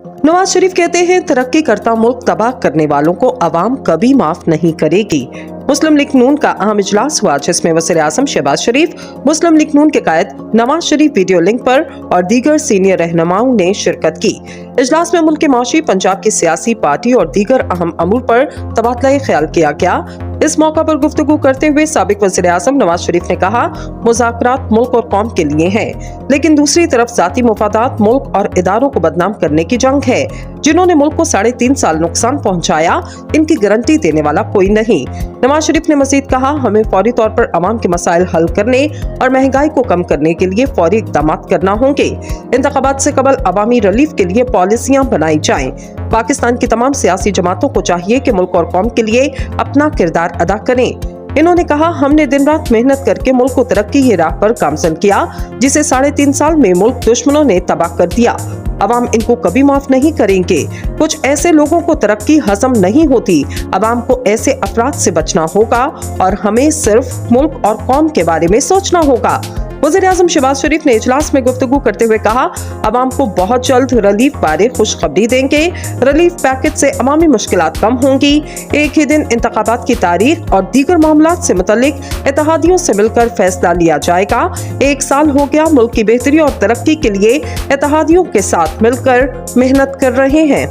नवाज शरीफ कहते हैं तरक्की करता मुल्क तबाह करने वालों को अवाम कभी माफ नहीं करेगी। मुस्लिम लीग नून का अहम इजलास हुआ जिसमें वज़ीर आज़म शहबाज शरीफ, मुस्लिम लीग नून के कायद नवाज शरीफ वीडियो लिंक पर और दीगर सीनियर रहनुमाओं ने शिरकत की। इजलास में मुल्क के माशी, पंजाब की सियासी पार्टी और दीगर अहम अमूर पर तबादला ख्याल किया गया। इस मौका पर गुफ्तगू करते हुए साबिक वज़ीर आज़म नवाज शरीफ ने कहा, मुज़ाकरात मुल्क और कौम के लिए हैं, लेकिन दूसरी तरफ ज़ाती मुफादात मुल्क और इदारों को बदनाम करने की जंग है। जिन्होंने मुल्क को 3.5 साल नुकसान पहुंचाया, इनकी गारंटी देने वाला कोई नहीं। नवाज शरीफ ने मजीद कहा, हमें फौरी तौर पर अवाम के मसाइल हल करने और महंगाई को कम करने के लिए फौरी इक़दाम करना होंगे। इंतखाबात से कबल अवामी रिलीफ के लिए पॉलिसियां बनाई जाएं। पाकिस्तान की तमाम सियासी जमातों को चाहिए कि मुल्क और कौम के लिए अपना किरदार अदा करें। इन्होंने कहा, हमने दिन रात मेहनत करके मुल्क को तरक्की की राह पर गामजन किया, जिसे 3.5 साल में मुल्क दुश्मनों ने तबाह कर दिया। अवाम इनको कभी माफ नहीं करेंगे। कुछ ऐसे लोगों को तरक्की हजम नहीं होती। अवाम को ऐसे अफराद से बचना होगा और हमें सिर्फ मुल्क और कौम के बारे में सोचना होगा। वज़ीर आज़म शहबाज शरीफ ने इजलास में गुफ्तगू करते हुए कहा, अवाम को बहुत जल्द रिलीफ बारे खुशखबरी देंगे। रिलीफ पैकेज से अवामी मुश्किलात कम होंगी। एक ही दिन इंतखाबात की तारीख और दीगर मामलात से मुतल्लिक इत्तेहादियों से मिलकर फैसला लिया जाएगा। 1 साल हो गया मुल्क की बेहतरी और तरक्की के लिए इत्तेहादियों के साथ मिलकर मेहनत कर रहे हैं।